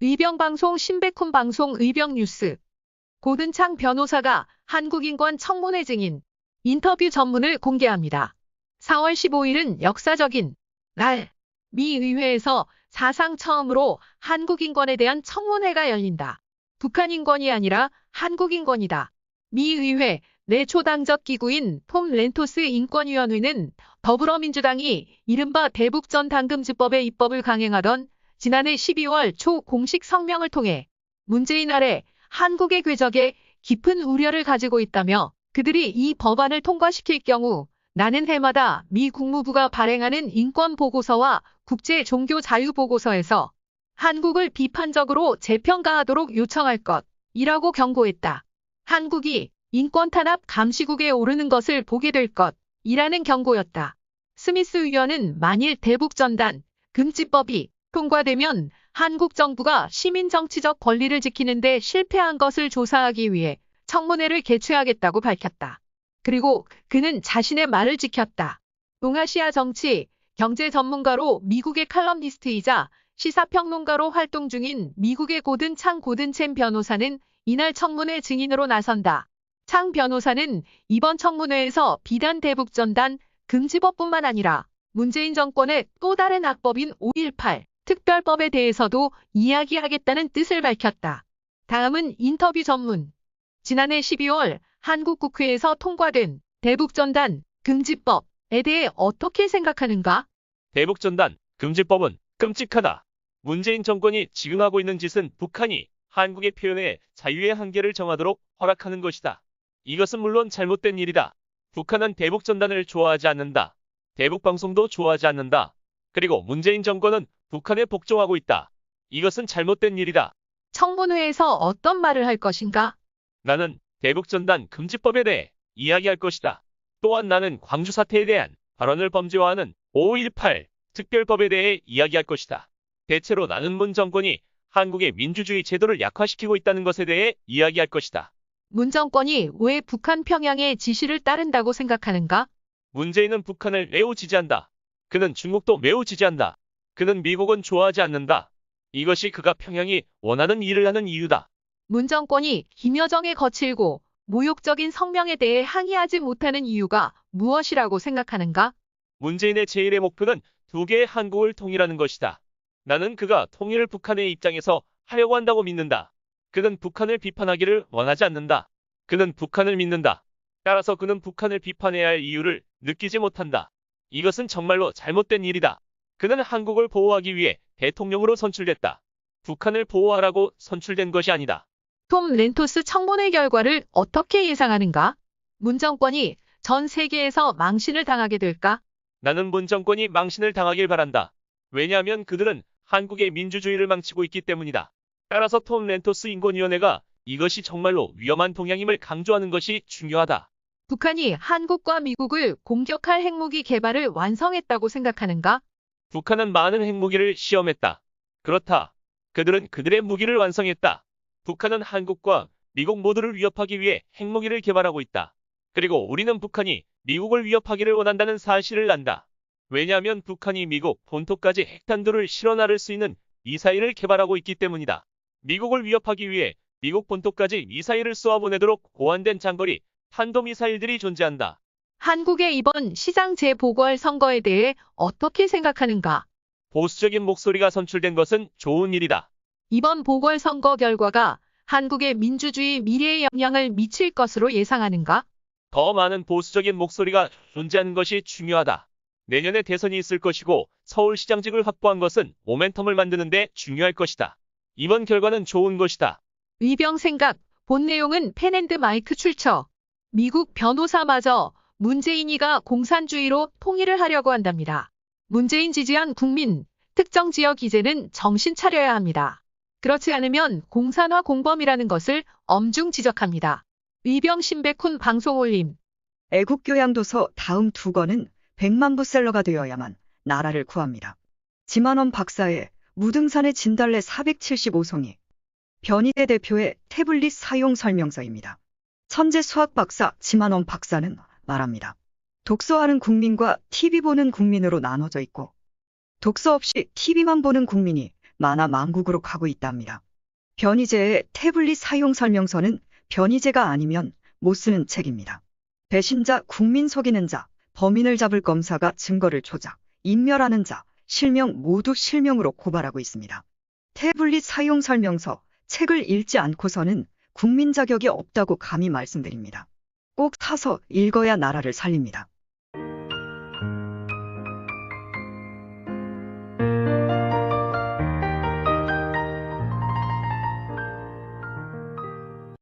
의병방송 신백훈방송 의병뉴스. 고든창 변호사가 한국인권 청문회 증인 인터뷰 전문을 공개합니다. 4월 15일은 역사적인 날, 미 의회에서 사상 처음으로 한국인권에 대한 청문회가 열린다. 북한 인권이 아니라 한국 인권이다. 미 의회 내 초당적 기구인 톰 렌토스 인권위원회는 더불어민주당이 이른바 대북전 당금지법의 입법을 강행하던 지난해 12월 초 공식 성명을 통해 문재인 아래 한국의 궤적에 깊은 우려를 가지고 있다며 그들이 이 법안을 통과시킬 경우 나는 해마다 미 국무부가 발행하는 인권보고서와 국제종교자유보고서에서 한국을 비판적으로 재평가하도록 요청할 것이라고 경고했다. 한국이 인권탄압 감시국에 오르는 것을 보게 될 것이라는 경고였다. 스미스 의원은 만일 대북전단 금지법이 통과되면 한국 정부가 시민 정치적 권리를 지키는 데 실패한 것을 조사하기 위해 청문회를 개최하겠다고 밝혔다. 그리고 그는 자신의 말을 지켰다. 동아시아 정치, 경제 전문가로 미국의 칼럼니스트이자 시사평론가로 활동 중인 미국의 고든챔 변호사는 이날 청문회 증인으로 나선다. 창 변호사는 이번 청문회에서 비단 대북전단 금지법뿐만 아니라 문재인 정권의 또 다른 악법인 5.18 특별법에 대해서도 이야기하겠다는 뜻을 밝혔다. 다음은 인터뷰 전문. 지난해 12월 한국 국회에서 통과된 대북전단 금지법에 대해 어떻게 생각하는가? 대북전단 금지법은 끔찍하다. 문재인 정권이 지금 하고 있는 짓은 북한이 한국의 표현의 자유의 한계를 정하도록 허락하는 것이다. 이것은 물론 잘못된 일이다. 북한은 대북전단을 좋아하지 않는다. 대북방송도 좋아하지 않는다. 그리고 문재인 정권은 북한에 복종하고 있다. 이것은 잘못된 일이다. 청문회에서 어떤 말을 할 것인가? 나는 대북전단 금지법에 대해 이야기할 것이다. 또한 나는 광주 사태에 대한 발언을 범죄화하는 5.18 특별법에 대해 이야기할 것이다. 대체로 나는 문 정권이 한국의 민주주의 제도를 약화시키고 있다는 것에 대해 이야기할 것이다. 문 정권이 왜 북한 평양의 지시를 따른다고 생각하는가? 문재인은 북한을 매우 지지한다. 그는 중국도 매우 지지한다. 그는 미국은 좋아하지 않는다. 이것이 그가 평양이 원하는 일을 하는 이유다. 문 정권이 김여정의 거칠고 모욕적인 성명에 대해 항의하지 못하는 이유가 무엇이라고 생각하는가? 문재인의 제1의 목표는 두 개의 한국을 통일하는 것이다. 나는 그가 통일을 북한의 입장에서 하려고 한다고 믿는다. 그는 북한을 비판하기를 원하지 않는다. 그는 북한을 믿는다. 따라서 그는 북한을 비판해야 할 이유를 느끼지 못한다. 이것은 정말로 잘못된 일이다. 그는 한국을 보호하기 위해 대통령으로 선출됐다. 북한을 보호하라고 선출된 것이 아니다. 톰 렌토스 청문회 결과를 어떻게 예상하는가? 문 정권이 전 세계에서 망신을 당하게 될까? 나는 문 정권이 망신을 당하길 바란다. 왜냐하면 그들은 한국의 민주주의를 망치고 있기 때문이다. 따라서 톰 렌토스 인권위원회가 이것이 정말로 위험한 동향임을 강조하는 것이 중요하다. 북한이 한국과 미국을 공격할 핵무기 개발을 완성했다고 생각하는가? 북한은 많은 핵무기를 시험했다. 그렇다. 그들은 그들의 무기를 완성했다. 북한은 한국과 미국 모두를 위협하기 위해 핵무기를 개발하고 있다. 그리고 우리는 북한이 미국을 위협하기를 원한다는 사실을 안다. 왜냐하면 북한이 미국 본토까지 핵탄두를 실어 나를 수 있는 미사일을 개발하고 있기 때문이다. 미국을 위협하기 위해 미국 본토까지 미사일을 쏘아보내도록 고안된 장거리 탄도미사일들이 존재한다. 한국의 이번 시장 재보궐선거에 대해 어떻게 생각하는가? 보수적인 목소리가 선출된 것은 좋은 일이다. 이번 보궐선거 결과가 한국의 민주주의 미래에 영향을 미칠 것으로 예상하는가? 더 많은 보수적인 목소리가 존재하는 것이 중요하다. 내년에 대선이 있을 것이고 서울시장직을 확보한 것은 모멘텀을 만드는 데 중요할 것이다. 이번 결과는 좋은 것이다. 의병 생각, 본 내용은 펜앤드마이크 출처. 미국 변호사마저 문재인이가 공산주의로 통일을 하려고 한답니다. 문재인 지지한 국민, 특정 지역 이제는 정신 차려야 합니다. 그렇지 않으면 공산화 공범이라는 것을 엄중 지적합니다. 의병 신백훈 방송 올림. 애국교양도서 다음 두 권은 100만 부셀러가 되어야만 나라를 구합니다. 지만원 박사의 무등산의 진달래 475송이. 변희대 대표의 태블릿 사용 설명서입니다. 천재 수학 박사 지만원 박사는 말합니다. 독서하는 국민과 TV 보는 국민으로 나눠져 있고 독서 없이 TV만 보는 국민이 만화 망국으로 가고 있답니다. 변희재의 태블릿 사용 설명서는 변희재가 아니면 못 쓰는 책입니다. 배신자, 국민 속이는 자, 범인을 잡을 검사가 증거를 조작, 인멸하는 자, 실명 모두 실명으로 고발하고 있습니다. 태블릿 사용 설명서, 책을 읽지 않고서는 국민 자격이 없다고 감히 말씀드립니다. 꼭 사서 읽어야 나라를 살립니다.